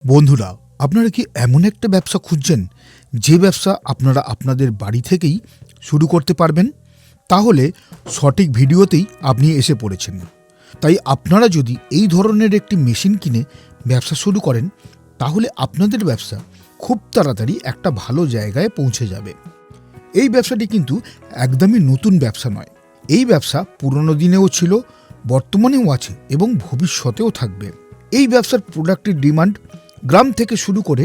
বন্ধুরা, আপনারা কি এমন একটা ব্যবসা খুঁজছেন যে ব্যবসা আপনারা আপনাদের বাড়ি থেকেই শুরু করতে পারবেন? তাহলে সঠিক ভিডিওতেই আপনি এসে পড়েছেন। তাই আপনারা যদি এই ধরনের একটি মেশিন কিনে ব্যবসা শুরু করেন, তাহলে আপনাদের ব্যবসা খুব তাড়াতাড়ি একটা ভালো জায়গায় পৌঁছে যাবে। এই ব্যবসাটি কিন্তু একদমই নতুন ব্যবসা নয়। এই ব্যবসা পুরনো দিনেও ছিল, বর্তমানেও আছে এবং ভবিষ্যতেও থাকবে। এই ব্যবসার প্রোডাক্টের ডিমান্ড গ্রাম থেকে শুরু করে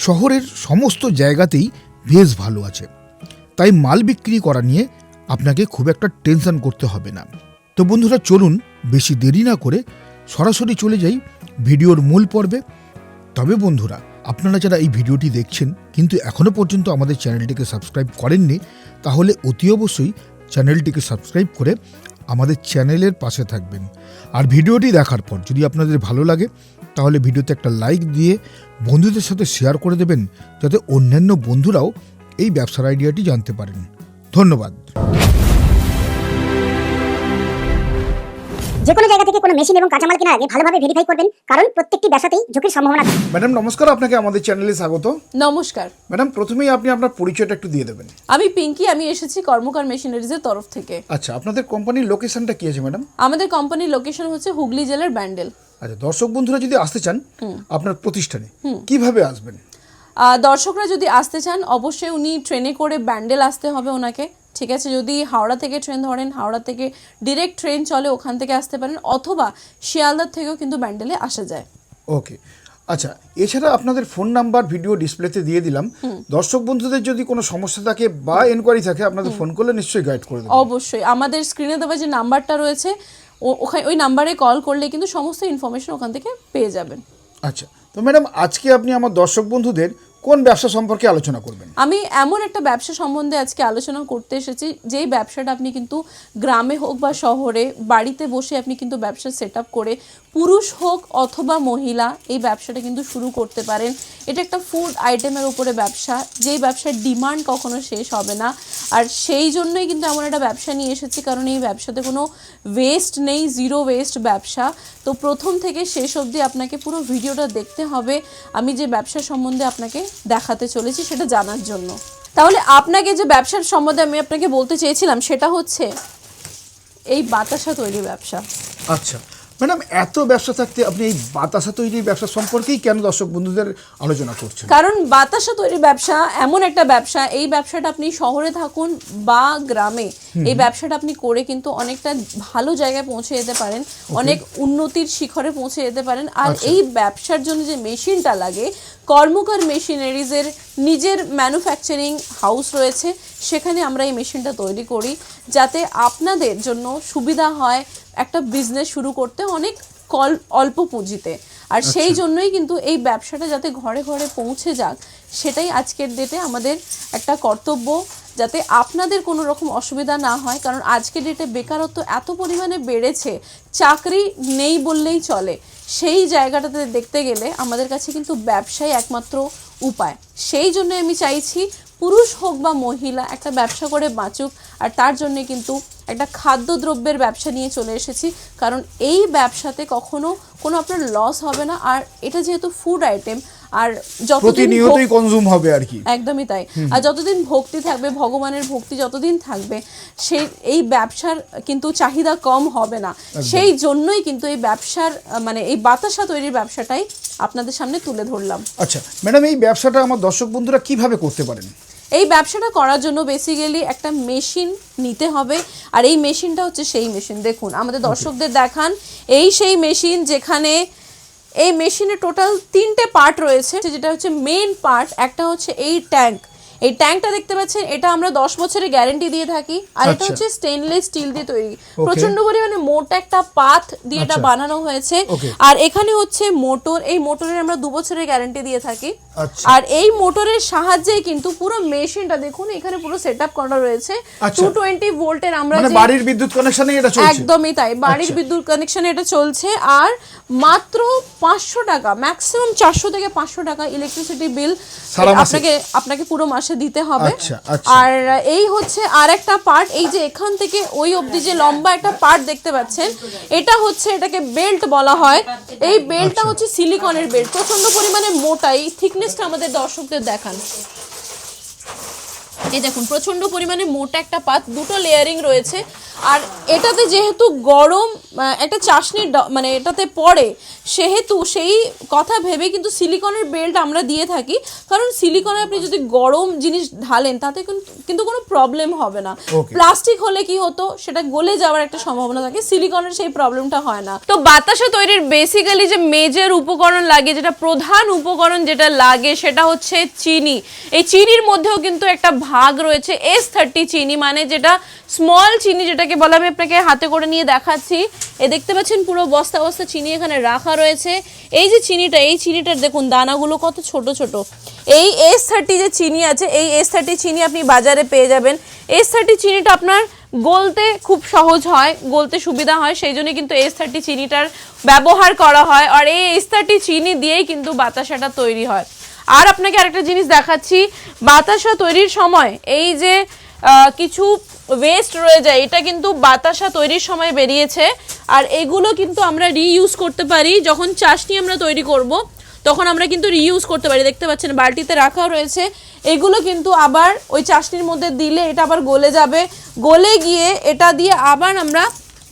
শহরের সমস্ত জায়গাতেই বেশ ভালো আছে। তাই মাল বিক্রি করা নিয়ে আপনাকে খুব একটা টেনশন করতে হবে না। তো বন্ধুরা, চলুন বেশি দেরি না করে সরাসরি চলে যাই ভিডিওর মূল পর্বে। তবে বন্ধুরা, আপনারা যারা এই ভিডিওটি দেখছেন কিন্তু এখনও পর্যন্ত আমাদের চ্যানেলটিকে সাবস্ক্রাইব করেননি, তাহলে অতি অবশ্যই চ্যানেলটিকে সাবস্ক্রাইব করে আমাদের চ্যানেলের পাশে থাকবেন। আর ভিডিওটি দেখার পর যদি আপনাদের ভালো লাগে, তাহলে ভিডিওতে একটা লাইক দিয়ে বন্ধুদের সাথে শেয়ার করে দেবেন, যাতে অন্যান্য বন্ধুরাও এই ব্যবসার আইডিয়াটি জানতে পারেন। ধন্যবাদ। যে কোনো জায়গা থেকে কোনো মেশিন এবং কাঁচামাল কেনার আগে ভালোভাবে ভেরিফাই করবেন, কারণ প্রত্যেকটি ব্যবসাতেই ঝুঁকির সম্ভাবনা থাকে। ম্যাডাম নমস্কার, আপনাকে আমাদের চ্যানেলে স্বাগত। নমস্কার ম্যাডাম, প্রথমেই আপনি আপনার পরিচয়টা একটু দিয়ে দেবেন। আমি পিঙ্কি, আমি এসেছি কর্মকার মেশিনারিজের তরফ থেকে। আচ্ছা, আপনাদের কোম্পানির লোকেশনটা কি আছে ম্যাডাম? আমাদের কোম্পানির লোকেশন হচ্ছে হুগলি জেলার ব্যান্ডেল। আচ্ছা, দর্শক বন্ধুরা যদি আসতে চান আপনার প্রতিষ্ঠানে কিভাবে আসবেন? দর্শকরা যদি আসতে চান, অবশ্যই উনি ট্রেনে করে ব্যান্ডেল আসতে হবে ওনাকে। ঠিক আছে, যদি হাওড়া থেকে ট্রেন ধরেন, হাওড়া থেকে ডিরেক্ট ট্রেন চলে, ওখান থেকে আসতে পারেন, অথবা শিয়ালদার থেকেও কিন্তু ব্যান্ডেলে আসা যায়। ওকে, আচ্ছা, এছাড়া আপনাদের ফোন নাম্বার ভিডিও ডিসপ্লেতে দিয়ে দিলাম। দর্শক বন্ধুদের যদি কোনো সমস্যা থাকে বা এনকোয়ারি থাকে, আপনাদের ফোন করলে নিশ্চয়ই গাইড করে দেবেন। অবশ্যই আমাদের স্ক্রিনে দেওয়া যে নাম্বারটা রয়েছে, ওখানে ওই নাম্বারে কল করলে কিন্তু সমস্ত ইনফরমেশন ওখান থেকে পেয়ে যাবেন। আচ্ছা, তো ম্যাডাম আজকে আপনি আমার দর্শক বন্ধুদের কোন ব্যবসা সম্পর্কে আলোচনা করবেন? আমি এমন একটা ব্যবসা সম্বন্ধে আজকে আলোচনা করতে এসেছি, যেই ব্যবসাটা আপনি কিন্তু গ্রামে হোক বা শহরে বাড়িতে বসে আপনি কিন্তু ব্যবসা সেট আপ করে, পুরুষ হোক অথবা মহিলা, এই ব্যবসাটা কিন্তু শুরু করতে পারেন। এটা একটা ফুড আইটেমের উপরে ব্যবসা, যেই ব্যবসার ডিমান্ড কখনো শেষ হবে না। আর সেই জন্যই কিন্তু এমন একটা ব্যবসা নিয়ে এসেছি, কারণ এই ব্যবসাতে কোনো ওয়েস্ট নেই, জিরো ওয়েস্ট ব্যবসা। তো প্রথম থেকে শেষ অবধি আপনাকে পুরো ভিডিওটা দেখতে হবে, আমি যে ব্যবসা সম্বন্ধে আপনাকে দেখাতে চলেছি সেটা জানার জন্য। তাহলে আপনাকে যে ব্যবসার সম্বন্ধে আমি আপনাকে বলতে চেয়েছিলাম, সেটা হচ্ছে এই বাতাসা তৈরির ব্যবসা। আচ্ছা ম্যাডাম, এত ব্যবসা থাকতে আপনি এই বাতাসা তৈরির ব্যবসা সম্পর্কেই কেন দর্শক বন্ধুদের আলোচনা করছেন? কারণ বাতাসা তৈরির ব্যবসা এমন একটা ব্যবসা, এই ব্যবসাটা আপনি শহরে থাকুন বা গ্রামে, এই ব্যবসাটা আপনি করে কিন্তু অনেকটা ভালো জায়গায় পৌঁছে যেতে পারেন, অনেক উন্নতির শিখরে পৌঁছে যেতে পারেন। আর এই ব্যবসার জন্য যে মেশিনটা লাগে, কর্মকার মেশিনারিজের নিজের ম্যানুফ্যাকচারিং হাউস রয়েছে, সেখানে আমরা এই মেশিনটা তৈরি করি, যাতে আপনাদের জন্য সুবিধা হয় একটা বিজনেস শুরু করতে অনেক অল্প পুঁজিতে। আর সেই জন্যই কিন্তু এই ব্যবসাটা যাতে ঘরে ঘরে পৌঁছে যাক, সেটাই আজকের ডেটে আমাদের একটা কর্তব্য, যাতে আপনাদের কোনো রকম অসুবিধা না হয়। কারণ আজকের ডেটে বেকারত্ব এত পরিমাণে বেড়েছে, চাকরি নেই বললেই চলে। সেই জায়গাটাতে দেখতে গেলে আমাদের কাছে কিন্তু ব্যবসাই একমাত্র উপায়। সেই জন্য আমি চাইছি পুরুষ হোক বা মহিলা একটা ব্যবসা করে বাঁচুক। আর তার জন্যে কিন্তু একটা খাদ্যদ্রব্যের ব্যবসা নিয়ে চলে এসেছি, কারণ এই ব্যবসাতে কখনো কোনো আপনার লস হবে না। আর এটা যেহেতু ফুড আইটেম, আর প্রতিনিয়তই কনজিউম হবে আর কি। একদমই তাই। আর যতদিন ভক্তি থাকবে, ভগবানের ভক্তি যতদিন থাকবে, সেই এই ব্যবসার কিন্তু চাহিদা কম হবে না। সেই জন্যই কিন্তু এই ব্যবসার মানে এই বাতাসা তৈরির ব্যবসাটাই আপনাদের সামনে তুলে ধরলাম। আচ্ছা ম্যাডাম, এই ব্যবসাটা আমার দর্শক বন্ধুরা কিভাবে করতে পারেন? এই ব্যবসাটা করার জন্য বেসিক্যালি একটা মেশিন নিতে হবে। আর এই মেশিনটা হচ্ছে সেই মেশিন, দেখুন আমাদের দর্শকদের দেখান, এই সেই মেশিন যেখানে এই মেশিনে টোটাল 3টে পার্ট রয়েছে। যেটা হচ্ছে মেইন পার্ট, একটা হচ্ছে এই ট্যাঙ্ক। এই ট্যাঙ্কটা দেখতে পাচ্ছেন, এটা আমরা 10 বছরের গ্যারান্টি দিয়ে থাকি। আর এটা হচ্ছে স্টেনলেস স্টিল দিয়ে তৈরি, প্রচন্ড পরিমাণে মোটা একটা পাত দিয়ে এটা বানানো হয়েছে। আর এখানে হচ্ছে মোটর, এই মোটরের আমরা 2 বছরের গ্যারান্টি দিয়ে থাকি। আর এই মোটরের সাহায্যেই কিন্তু পুরো মেশিনটা দেখুন, এখানে পুরো সেটআপ করা রয়েছে। 220 ভোল্টের আমরা মানে বাড়ির বিদ্যুৎ কানেকশনে এটা চলছে? একদমই তাই, বাড়ির বিদ্যুৎ কানেকশনে এটা চলছে। আর মাত্র 500 টাকা, ম্যাক্সিমাম 400 থেকে 500 টাকা ইলেকট্রিসিটি বিল আপনাকে পুরো মাসে পাশে দিতে হবে। আচ্ছা, আচ্ছা। আর এই হচ্ছে আর একটা পার্ট, এই যে এখান থেকে ওই অবধি যে লম্বা একটা পার্ট দেখতে পাচ্ছেন, এটা হচ্ছে, এটাকে বেল্ট বলা হয়। এই বেল্টটা হচ্ছে সিলিকনের বেল্ট, প্রচন্ড পরিমাণে মোটা। এই থিকনেসটা আমাদের দর্শকদের দেখান। এই দেখুন প্রচন্ড পরিমাণে মোটা একটা পাত, দুটো লেয়ারিং রয়েছে। আর এটাতে যেহেতু গরম একটা চাশনির মানে এটাতে পড়ে, সেহেতু সেই কথা ভেবে কিন্তু সিলিকনের বেল্ট আমরা দিয়ে থাকি। কারণ সিলিকনে আপনি যদি গরম জিনিস ঢালেন তাতে কিন্তু কোনো প্রবলেম হবে না। প্লাস্টিক হলে কি হতো, সেটা গলে যাওয়ার একটা সম্ভাবনা থাকে, সিলিকনের সেই প্রবলেমটা হয় না। তো বাতাসা তৈরির বেসিক্যালি যে মেজর উপকরণ লাগে, যেটা প্রধান উপকরণ যেটা লাগে, সেটা হচ্ছে চিনি। এই চিনির মধ্যেও কিন্তু একটা ভাগ রয়েছে S30 চিনি, মানে যেটা স্মল চিনি যেটাকে বলা। আমি আপনাকে হাতে করে নিয়ে দেখাচ্ছি। দেখতে পাচ্ছেন পুরো বস্তা বস্তা চিনি এখানে রাখা রয়েছে। এই যে চিনিটা, এই চিনিটার দেখুন দানাগুলো কত ছোট ছোট। এই S30 যে চিনি আছে, এই S30 চিনি আপনি বাজারে পেয়ে যাবেন। S30 চিনিটা আপনার গলতে খুব সহজ হয়, গলতে সুবিধা হয়, সেই জন্য কিন্তু S30 চিনিটার ব্যবহার করা হয়। আর এই S30 চিনি দিয়েই কিন্তু বাতাসাটা তৈরি হয়। আর আপনাকে আরেকটা জিনিস দেখাচ্ছি, বাতাসা তৈরির সময় এই যে কিছু ওয়েস্ট রয়ে যায়, এটা কিন্তু বাতাসা তৈরির সময় বেরিয়েছে। আর এগুলো কিন্তু আমরা রিইউজ করতে পারি। যখন চাশনি আমরা তৈরি করব তখন আমরা কিন্তু রিইউজ করতে পারি। দেখতে পাচ্ছেন বালতিতে রাখাও রয়েছে। এগুলো কিন্তু আবার ওই চাশনির মধ্যে দিলে এটা আবার গলে যাবে, গলে গিয়ে এটা দিয়ে আবার আমরা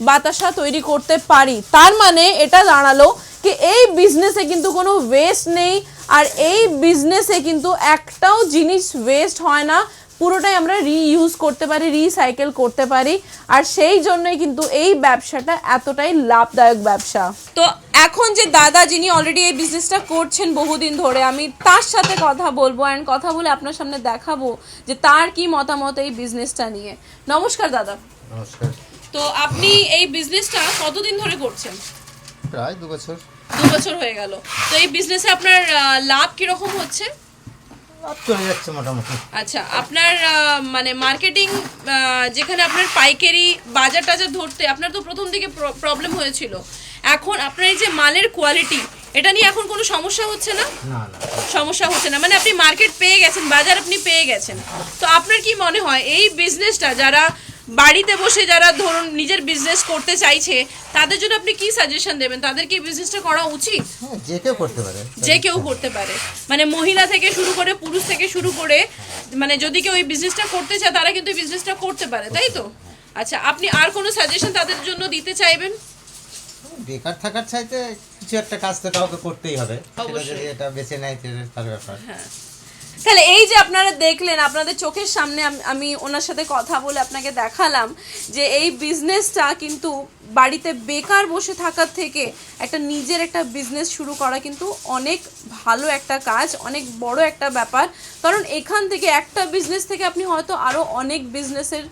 বাতাসা তৈরি করতে পারি। তার মানে এটা দাঁড়ালো কি এই বিজনেসে কিন্তু কোনো ওয়েস্ট নেই। আর এই বিজনেসে কিন্তু একটাও জিনিস ওয়েস্ট হয় না, পুরোটাই আমরা রিইউজ করতে পারি, রিসাইকেল করতে পারি। আর সেই জন্যই কিন্তু এই ব্যবসাটা এতটাই লাভদায়ক ব্যবসা। তো এখন যে দাদা যিনি অলরেডি এই বিজনেসটা করছেন বহুদিন ধরে, আমি তার সাথে কথা বলবো অ্যান্ড কথা বলে আপনার সামনে দেখাবো যে তার কি মতামত এই বিজনেসটা নিয়ে। নমস্কার দাদা। নমস্কার। তো আপনি এই বিজনেসটা কতদিন ধরে করছেন? প্রায় 2 বছর। 2 বছর হয়ে গেল। তো এই বিজনেসে আপনার লাভ কিরকম হচ্ছে? লাভ চলে যাচ্ছে মোটামুটি। আচ্ছা, আপনার মানে মার্কেটিং, যেখানে আপনার পাইকারি বাজার টাজার ধরতে আপনার তো প্রথম দিকে প্রবলেম হয়েছিল, এখন আপনার এই যে মালের কোয়ালিটি, এটা নিয়ে এখন কোনো সমস্যা হচ্ছে না? না না, সমস্যা হচ্ছে না, মানে আপনি মার্কেট পেয়ে গেছেন, বাজার আপনি পেয়ে গেছেন। তো আপনার কি মনে হয় এই বিজনেসটা যারা বাড়িতে বসে যারা ধরুন নিজের বিজনেস করতে চাইছে, তাদের জন্য আপনি কি সাজেশন দেবেন? তাদের কি বিজনেসটা করা উচিত? হ্যাঁ, যে কেউ করতে পারে। যে কেউ করতে পারে, মানে মহিলা থেকে শুরু করে পুরুষ থেকে শুরু করে, মানে যদি কেউ এই বিজনেসটা করতে চায় তারা কিন্তু এই বিজনেসটা করতে পারে, তাই তো? আচ্ছা, আপনি আর কোনো সাজেশন তাদের জন্য দিতে চাইবেন? বেকার থাকার চাইতে কিছু একটা কাজ তো কাউকে করতেই হবে, সেটা অবশ্যই। যদি এটা বেছে নেয় তার ব্যাপার। হ্যাঁ, তাহলে এই যে আপনারা দেখলেন, আপনাদের চোখের সামনে আমি ওনার সাথে কথা বলে আপনাকে দেখালাম যে এই বিজনেসটা কিন্তু বাড়িতে বেকার বসে থাকার থেকে একটা নিজের একটা বিজনেস শুরু করা কিন্তু অনেক ভালো একটা কাজ, অনেক বড় একটা ব্যাপার। কারণ এখান থেকে একটা বিজনেস থেকে আপনি হয়তো আরও অনেক বিজনেসের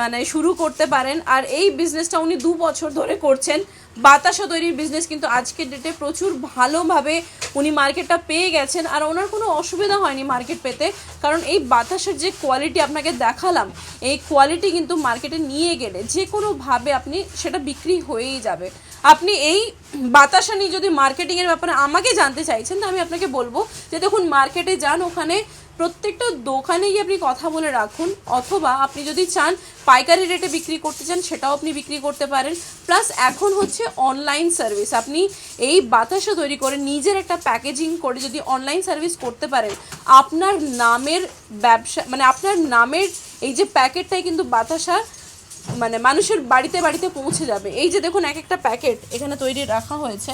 মানে শুরু করতে পারেন। আর এই বিজনেসটা উনি 2 বছর ধরে করছেন। বাতাসা তৈরির বিজনেস কিন্তু আজকের ডেটে প্রচুর ভালোভাবে উনি মার্কেটটা পেয়ে গেছেন। আর ওনার কোনো অসুবিধা হয়নি মার্কেট পেতে, কারণ এই বাতাসার যে কোয়ালিটি আপনাকে দেখালাম, এই কোয়ালিটি কিন্তু মার্কেটে নিয়ে গেলে যে কোনোভাবে আপনি সেটা বিক্রি হয়েই যাবে। আপনি এই বাতাসা নিয়ে যদি মার্কেটিংয়ের ব্যাপারে আমাকে জানতে চাইছেন, তো আমি আপনাকে বলবো যে দেখুন, মার্কেটে যান, ওখানে প্রত্যেকটা দোকানে গিয়ে আপনি কথা বলে রাখুন, অথবা আপনি যদি চান পাইকারি রেটে বিক্রি করতে চান সেটাও আপনি বিক্রি করতে পারেন। প্লাস এখন হচ্ছে অনলাইন সার্ভিস, আপনি এই বাতাসা তৈরি করে নিজের একটা প্যাকেজিং করে যদি অনলাইন সার্ভিস করতে পারেন, আপনার নামের ব্যবসা, মানে আপনার নামের এই যে প্যাকেটটাই কিন্তু বাতাসা মানে মানুষের বাড়িতে বাড়িতে পৌঁছে যাবে। এই যে দেখুন এক একটা প্যাকেট এখানে তৈরি রাখা হয়েছে,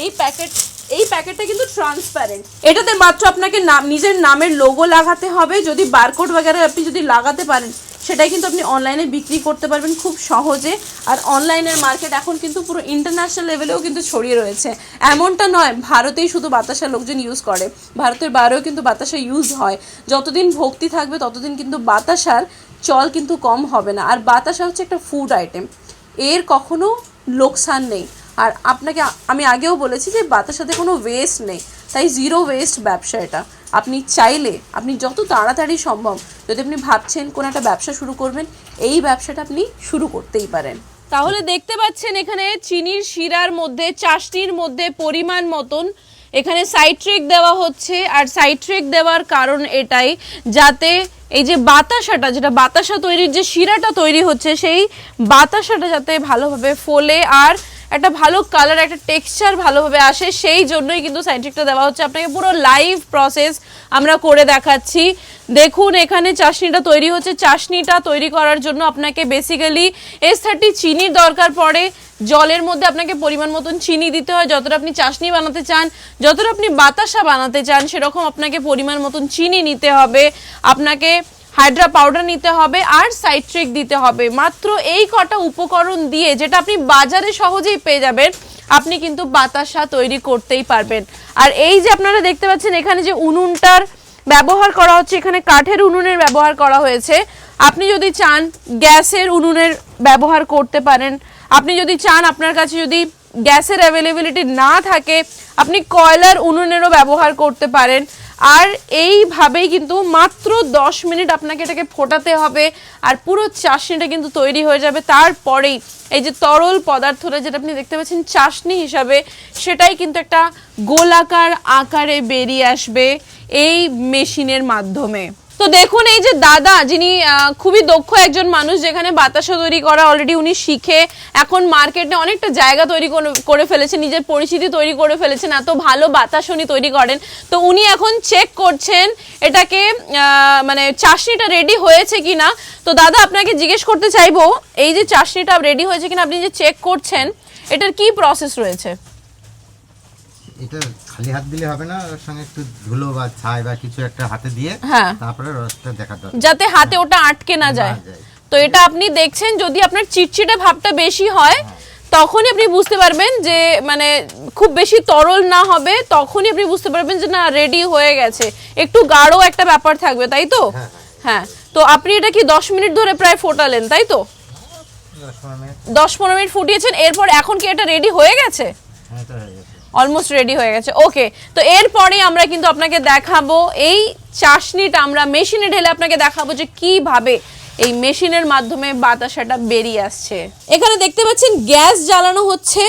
এই প্যাকেটটা কিন্তু ট্রান্সপারেন্ট। এটাতে মাত্র আপনাকে নিজের নামের লোগো লাগাতে হবে। যদি বারকোড वगैरह আপনি যদি লাগাতে পারেন, সেটাই কিন্তু আপনি অনলাইনে বিক্রি করতে পারবেন খুব সহজে। আর অনলাইনের মার্কেট এখন কিন্তু পুরো ইন্টারন্যাশনাল লেভেলেও কিন্তু ছড়িয়ে রয়েছে। এমনটা নয় ভারতেই শুধু বাতাসা লোকজন ইউজ করে, ভারতের বাইরেও কিন্তু বাতাসা ইউজ হয়। যতদিন ভক্তি থাকবে ততদিন কিন্তু বাতাসার চল কিন্তু কম হবে না। আর বাতাসা হচ্ছে একটা ফুড আইটেম, এর কখনো লোকসান নেই। আর আপনাকে আমি আগেও বলেছি যে বাতাসাতে কোনো ওয়েস্ট নেই, তাই জিরো ওয়েস্ট ব্যবসা এটা। আপনি চাইলে আপনি যত তাড়াতাড়ি সম্ভব, যদি আপনি ভাবছেন কোনো একটা ব্যবসা শুরু করবেন, এই ব্যবসাটা আপনি শুরু করতেই পারেন। তাহলে দেখতে পাচ্ছেন এখানে চিনির শিরার মধ্যে, চাশনির মধ্যে পরিমাণ মতন এখানে সাইট্রিক দেওয়া হচ্ছে, আর সাইট্রিক দেওয়ার কারণ এটাই যাতে এই যে বাতাসাটা, যেটা বাতাসা তৈরির যে শিরাটা তৈরি হচ্ছে, সেই বাতাসাটা যাতে ভালোভাবে ফোলে আর একটা ভালো কালার, একটা টেক্সচার ভালোভাবে আসে, সেই জন্যই কিন্তু সাইট্রিকটা দেওয়া হচ্ছে। আপনাকে পুরো লাইভ প্রসেস আমরা করে দেখাচ্ছি। দেখুন এখানে চাশনিটা তৈরি হচ্ছে। চাশনিটা তৈরি করার জন্য আপনাকে বেসিক্যালি S30 চিনির দরকার পড়ে। জলের মধ্যে আপনাকে পরিমাণ মতন চিনি দিতে হয়, যতটা আপনি চাশনি বানাতে চান, যতটা আপনি বাতাসা বানাতে চান সেরকম আপনাকে পরিমাণ মতন চিনি নিতে হবে, আপনাকে হাইড্রা পাউডার নিতে হবে আর সাইট্রিক দিতে হবে। মাত্র এই কটা উপকরণ দিয়ে, যেটা আপনি বাজারে সহজেই পেয়ে যাবেন, আপনি কিন্তু বাতাসা তৈরি করতেই পারবেন। আর এই যে আপনারা দেখতে পাচ্ছেন এখানে যে উনুনটার ব্যবহার করা হচ্ছে, এখানে কাঠের উনুনের ব্যবহার করা হয়েছে। আপনি যদি চান গ্যাসের উনুনের ব্যবহার করতে পারেন, আপনি যদি চান আপনার কাছে যদি গ্যাসের অ্যাভেলেবিলিটি না থাকে আপনি কয়লার উনুনেরও ব্যবহার করতে পারেন। আর এইভাবেই কিন্তু মাত্র 10 মিনিট আপনাকে এটাকে ফোটাতে হবে আর পুরো চাশনিটা কিন্তু তৈরি হয়ে যাবে। তারপরেই এই যে তরল পদার্থটা যেটা আপনি দেখতে পাচ্ছেন চাশনি হিসাবে, সেটাই কিন্তু একটা গোলাকার আকারে বেরিয়ে আসবে এই মেশিনের মাধ্যমে। তো দেখুন এই যে দাদা, যিনি খুবই দক্ষ একজন মানুষ, যেখানে বাতাসা তৈরি করা অলরেডি উনি শিখে এখন মার্কেটে অনেকটা জায়গা তৈরি করে ফেলেছেন, নিজের পরিচিতি তৈরি করে ফেলেছেন, এত ভালো বাতাস উনি তৈরি করেন। তো উনি এখন চেক করছেন এটাকে মানে চাশনিটা রেডি হয়েছে কিনা। তো দাদা আপনাকে জিজ্ঞেস করতে চাইবো, এই যে চাশনিটা রেডি হয়েছে কিনা আপনি যে চেক করছেন, এটার কি প্রসেস রয়েছে? এটা খালি হাত দিলে হবে না, ওর সঙ্গে একটু ধুলো বা ছাই বা কিছু একটা হাতে দিয়ে হ্যাঁ, তারপরে রসটা দেখা দরকার, যাতে হাতে ওটা আটকে না যায়। তো এটা আপনি দেখছেন, যদি আপনার চিটচিটে ভাবটা বেশি হয় তখনই আপনি বুঝতে পারবেন যে মানে খুব বেশি তরল না হবে, তখনই আপনি বুঝতে পারবেন যে না রেডি হয়ে গেছে। একটু গাঢ় একটা ব্যাপার থাকবে, তাই তো? হ্যাঁ। তো আপনি এটা কি 10 মিনিট ধরে প্রায় ফোটালেন, তাই তো? 10-15 মিনিট ফুটিয়েছেন, এরপর এখন কি এটা রেডি হয়ে গেছে? হ্যাঁ, এটা হয়ে গেছে, অলমোস্ট রেডি হয়ে গেছে। ওকে, তো এরপরে আমরা কিন্তু আপনাকে দেখাবো এই চাশনিটা আমরা মেশিনে ঢেলে আপনাকে দেখাবো যে কিভাবে এই মেশিনের মাধ্যমে বাতাসাটা বেরিয়ে আসছে। এখানে দেখতে পাচ্ছেন গ্যাস জ্বালানো হচ্ছে।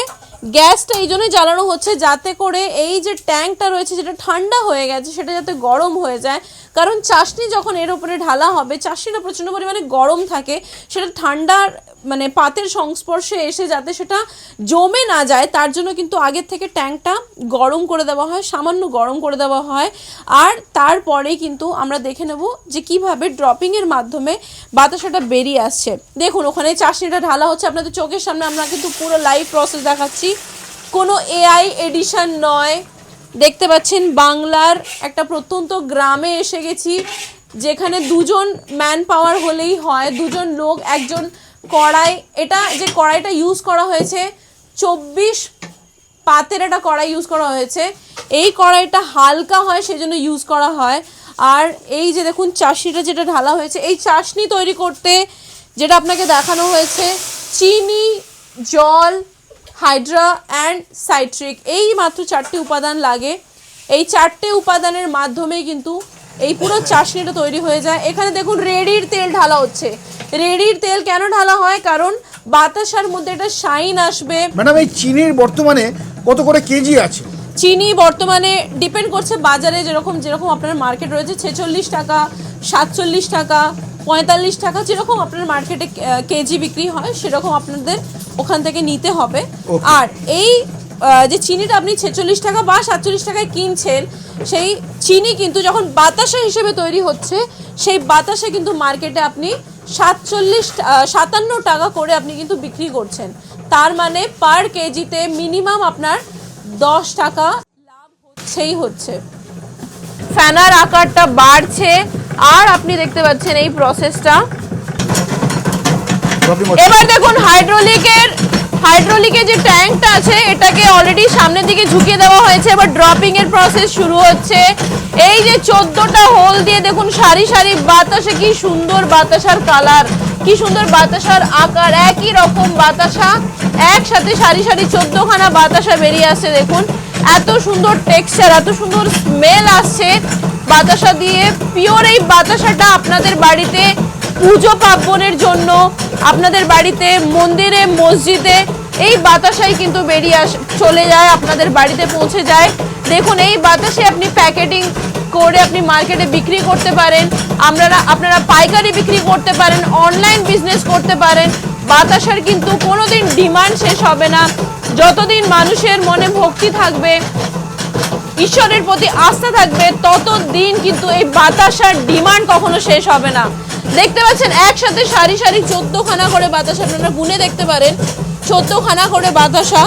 গ্যাসটা এই জন্য জ্বালানো হচ্ছে যাতে করে এই যে ট্যাঙ্কটা রয়েছে যেটা ঠান্ডা হয়ে গেছে সেটা যাতে গরম হয়ে যায়, কারণ চাশনি যখন এর উপরে ঢালা হবে, চাশনিটা প্রচণ্ড পরিমাণে গরম থাকে, সেটা ঠান্ডার মানে পাতের সংস্পর্শে এসে যাতে সেটা জমে না যায় তার জন্য কিন্তু আগের থেকে ট্যাঙ্কটা গরম করে দেওয়া হয়, সামান্য গরম করে দেওয়া হয়। আর তারপরেই কিন্তু আমরা দেখে নেব যে কিভাবে ড্রপিংয়ের মাধ্যমে বাতাসাটা বেরিয়ে আসছে। দেখুন ওখানে চাশনিটা ঢালা হচ্ছে, আপনাদের চোখের সামনে আমরা কিন্তু পুরো লাইভ প্রসেস দেখাচ্ছি, কোনো AI এডিশন নয়। দেখতে পাচ্ছেন বাংলার একটা প্রত্যন্ত গ্রামে এসে গেছি, যেখানে 2জন ম্যান পাওয়ার হলেই হয়, 2জন লোক, একজন কড়াই। এটা যে কড়াইটা ইউজ করা হয়েছে 24 পাতের একটা কড়াই ইউজ করা হয়েছে। এই কড়াইটা হালকা হয় সেজন্য ইউজ করা হয়। আর এই যে দেখুন চাশনিটা যেটা ঢালা হয়েছে, এই চাশনি তৈরি করতে যেটা আপনাকে দেখানো হয়েছে, চিনি, জল, হাইড্রা অ্যান্ড সাইট্রিক, এই মাত্র 4টে উপাদান লাগে। এই 4টে উপাদানের মাধ্যমে কিন্তু এই পুরো চাশনিটা তৈরি হয়ে যায়। এখানে দেখুন রেডির তেল ঢালা হচ্ছে। রেডির তেল কেন ঢালা হয়? কারণ বাতাসার মধ্যে একটা শাইন আসবে। ম্যাডাম এই চিনির বর্তমানে কত করে কেজি আছে? চিনি বর্তমানে ডিপেন্ড করছে বাজারে, যেরকম আপনার মার্কেট রয়েছে 46 টাকা, 47 টাকা, 45 টাকা, যেরকম আপনার মার্কেটে কেজি বিক্রি হয় সেরকম আপনাদের ওখান থেকে নিতে হবে। আর এই যে চিনিটা আপনি 46 টাকা বা 47 টাকায় কিনছেন, সেই চিনি কিন্তু যখন বাতাসা হিসেবে তৈরি হচ্ছে, সেই বাতাসা কিন্তু মার্কেটে আপনি 57 টাকা করে আপনি কিন্তু বিক্রি করছেন। তার মানে পার কেজিতে মিনিমাম আপনার 10 টাকা লাভ হচ্ছে। ফ্যানার আকারটা বাড়ছে আর আপনি দেখতে পাচ্ছেন এই প্রসেসটা। এবার দেখুন হাইড্রোলিকের যে ট্যাঙ্কটা আছে এটাকে অলরেডি সামনের দিকে ঝুঁকিয়ে দেওয়া হয়েছে। এবার ড্রপিং এর প্রসেস শুরু হচ্ছে। এই যে 14টা হোল দিয়ে দেখুন সারি সারি বাতাসা, কি সুন্দর বাতাসার কালার, কি সুন্দর বাতাসার আকার, একই রকম বাতাসা একসাথে সারি সারি 14খানা বাতাসা বেরিয়ে আসছে। দেখুন এত সুন্দর টেক্সচার, এত সুন্দর স্মেল আসছে বাতাসা দিয়ে। পিওর এই বাতাসাটা আপনাদের বাড়িতে পুজো পার্বণের জন্য, আপনাদের বাড়িতে মন্দিরে মসজিদে এই বাতাসাই কিন্তু বেরিয়ে চলে যায়, আপনাদের বাড়িতে পৌঁছে যায়। দেখুন এই বাতাসে আপনি প্যাকেটিং করে আপনি মার্কেটে বিক্রি করতে পারেন, আপনারা পাইকারি বিক্রি করতে পারেন, অনলাইন বিজনেস করতে পারেন। বাতাসার কিন্তু কোনোদিন ডিমান্ড শেষ হবে না। যতদিন মানুষের মনে ভক্তি থাকবে, ঈশ্বরের প্রতি আস্থা থাকবে, ততদিন কিন্তু এই বাতাসার ডিমান্ড কখনো শেষ হবে না। দেখতে পাচ্ছেন একসাথে সারি সারি 14খানা করে বাতাসা, আপনারা গুনে দেখতে পারেন 14খানা করে বাতাসা।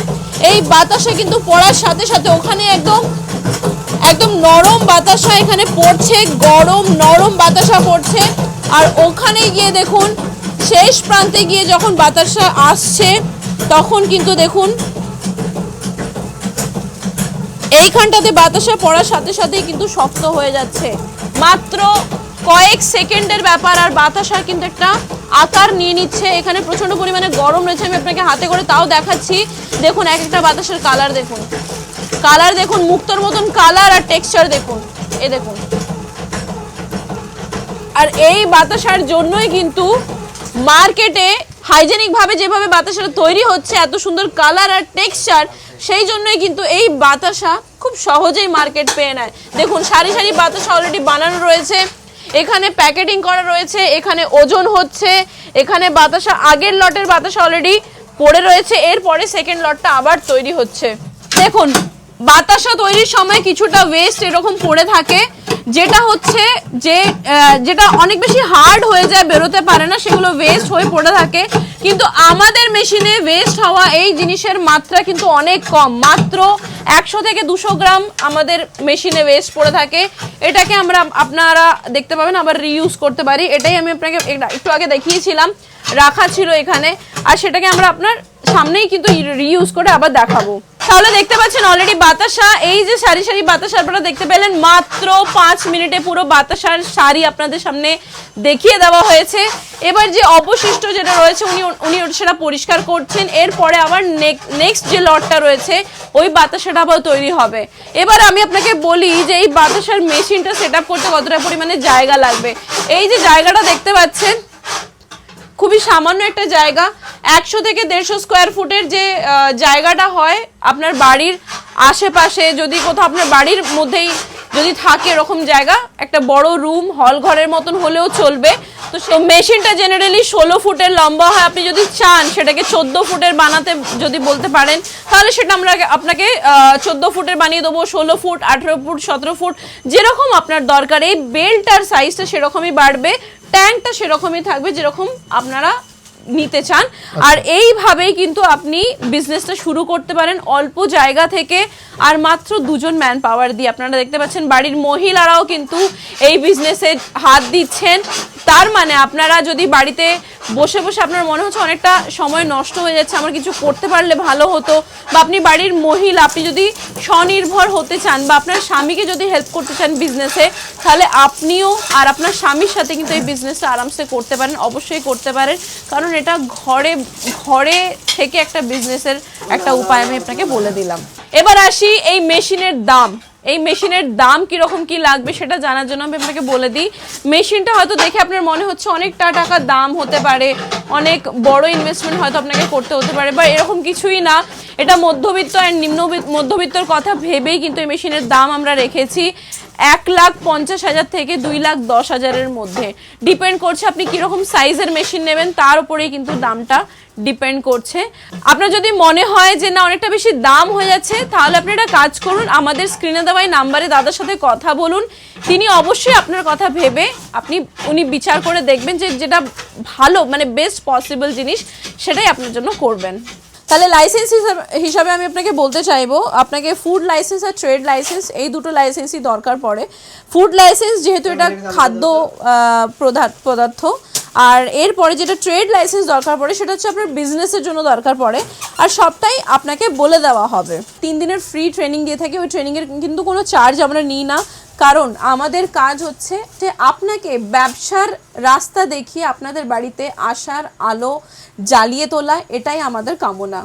এই বাতাসা কিন্তু পড়ার সাথে সাথে ওখানে একদম নরম বাতাসা এখানে পড়ছে, গরম নরম বাতাসা পড়ছে। আর ওখানে গিয়ে দেখুন শেষ প্রান্তে গিয়ে যখন বাতাসা আসছে তখন কিন্তু দেখুন এইখানটাতে বাতাসা পড়ার সাথে সাথেই কিন্তু শক্ত হয়ে যাচ্ছে। মাত্র কয়েক সেকেন্ডের ব্যাপার, আর বাতাসা কিন্তু একটা আকার নিয়ে নিচ্ছে। এখানে প্রচন্ড পরিমাণে গরম রয়েছে, আমি আপনাকে হাতে করে তাও দেখাচ্ছি। দেখুন এক একটা বাতাসের কালার দেখুন, মুক্তোর মতন কালার আর টেক্সচার দেখুন, এই দেখুন। আর এই বাতাসার জন্যই কিন্তু মার্কেটে হাইজেনিক ভাবে যেভাবে বাতাসাটা তৈরি হচ্ছে, এত সুন্দর কালার আর টেক্সচার, সেই জন্যই কিন্তু এই বাতাসা খুব সহজেই মার্কেট পেয়ে নেয়। দেখুন সারি সারি বাতাসা অলরেডি বানানো রয়েছে, এখানে প্যাকেটিং করা রয়েছে, এখানে ওজন হচ্ছে, এখানে বাতাসা আগের লটের বাতাসা অলরেডি পড়ে রয়েছে, এরপরে সেকেন্ড লটটা আবার তৈরি হচ্ছে। দেখুন বাতাসা তৈরির সময় কিছুটা ওয়েস্ট এরকম পড়ে থাকে, যেটা অনেক বেশি হার্ড হয়ে যায়, বেরোতে পারে না, সেগুলো ওয়েস্ট হয়ে পড়ে থাকে। কিন্তু আমাদের মেশিনে ওয়েস্ট হওয়া এই জিনিসের মাত্রা কিন্তু অনেক কম, মাত্র 100 থেকে 200 গ্রাম আমাদের মেশিনে ওয়েস্ট পড়ে থাকে। এটাকে আপনারা দেখতে পাবেন আবার রিইউজ করতে পারি। এটাই আমি আপনাকে একটু আগে দেখিয়েছিলাম, রাখা ছিল এখানে, আর সেটাকে আমরা আপনার সামনেই কিন্তু রিইউজ করে আবার দেখাবো। তাহলে দেখতে পাচ্ছেন অলরেডি বাতাসা, এই যে সারি সারি বাতাসা আপনারা দেখতে পেলেন, মাত্র 5 মিনিটে পুরো বাতাসার সারি আপনাদের সামনে দেখিয়ে দেওয়া হয়েছে। এবার যে অবশিষ্ট যেটা রয়েছে উনি সেটা পরিষ্কার করছেন, এরপরে আবার নেক্সট যে লটটা রয়েছে ওই বাতাসাটা আবার তৈরি হবে। এবার আমি আপনাকে বলি যে এই বাতাসার মেশিনটা সেট আপ করতে কতটা পরিমাণে জায়গা লাগবে। এই যে জায়গাটা দেখতে পাচ্ছেন খুবই সামান্য একটা জায়গা, 100 থেকে 150 স্কোয়ার ফুটের যে জায়গাটা হয় আপনার বাড়ির আশেপাশে, যদি কোথাও আপনার বাড়ির মধ্যেই যদি থাকে এরকম জায়গা, একটা বড় রুম হল ঘরের মতন হলেও চলবে। তো মেশিনটা জেনারেলি 16 ফুটের লম্বা হয়, আপনি যদি চান সেটাকে 14 ফুটের বানাতে যদি বলতে পারেন, তাহলে সেটা আমরা আপনাকে 14 ফুটের বানিয়ে দেবো, 16 ফুট, 18 ফুট, 17 ফুট, যেরকম আপনার দরকার। এই বেল্টার সাইজটা সেরকমই বাড়বে, ট্যাঙ্কটা সেরকমই থাকবে যেরকম আপনারা নিতে চান। আর এইভাবেই কিন্তু আপনি বিজনেসটা শুরু করতে পারেন অল্প জায়গা থেকে, আর মাত্র 2 জন ম্যান পাওয়ার দিয়ে। আপনারা দেখতে পাচ্ছেন বাড়ির মহিলারাও কিন্তু এই বিজনেসে হাত দিচ্ছেন। তার মানে আপনারা যদি বাড়িতে বসে বসে আপনার মনে হচ্ছে অনেকটা সময় নষ্ট হয়ে যাচ্ছে, আমার কিছু করতে পারলে ভালো হতো, বা আপনি বাড়ির মহিলা, আপনি যদি স্বনির্ভর হতে চান বা আপনার স্বামীকে যদি হেল্প করতে চান বিজনেসে, তাহলে আপনিও আর আপনার স্বামীর সাথে কিন্তু এই বিজনেসটা আরামসে করতে পারেন, অবশ্যই করতে পারেন। কারণ এটা ঘরে থেকে একটা বিজনেসের একটা উপায় আমি আপনাকে বলে দিলাম। এবার আসি এই মেশিনের দাম। এই মেশিনের দাম কিরকম কি লাগবে সেটা জানার জন্য আমি আপনাকে বলে দিই। মেশিনটা হয়তো দেখে আপনার মনে হচ্ছে অনেকটা টাকা দাম হতে পারে, অনেক বড় ইনভেস্টমেন্ট হয়তো আপনাকে করতে হতে পারে, বা এরকম কিছুই না। এটা মধ্যবিত্ত আর মধ্যবিত্তর কথা ভেবেই কিন্তু এই মেশিনের দাম আমরা রেখেছি 1,50,000 থেকে 2,10,000-এর মধ্যে। ডিপেন্ড করছে আপনি কিরকম সাইজের মেশিন নেবেন, তার উপরেই কিন্তু দামটা ডিপেন্ড করছে। আপনার যদি মনে হয় যে না অনেকটা বেশি দাম হয়ে যাচ্ছে, তাহলে আপনি একটা কাজ করুন, আমাদের স্ক্রিনে দেওয়া নাম্বারে দাদার সাথে কথা বলুন। তিনি অবশ্যই আপনার কথা ভেবে উনি বিচার করে দেখবেন যে যেটা ভালো, মানে বেস্ট পসিবল জিনিস সেটাই আপনার জন্য করবেন। তাহলে লাইসেন্স হিসাবে আমি আপনাকে বলতে চাইবো, আপনাকে ফুড লাইসেন্স আর ট্রেড লাইসেন্স এই দুটো লাইসেন্সই দরকার পড়ে। ফুড লাইসেন্স যেহেতু এটা খাদ্য পদার্থ, আর এরপরে যেটা ট্রেড লাইসেন্স দরকার পড়ে সেটা হচ্ছে আপনার বিজনেসের জন্য দরকার পড়ে, আর সবটাই আপনাকে বলে দেওয়া হবে। 3 দিনের ফ্রি ট্রেনিং দিয়ে থাকি, ওই ট্রেনিংয়ের কিন্তু কোনো চার্জ আমরা নিই না, কারণ আমাদের কাজ হচ্ছে যে আপনাকে ব্যবসার রাস্তা দেখিয়ে আপনাদের বাড়িতে আসার আলো জ্বালিয়ে তোলা, এটাই আমাদের কামনা।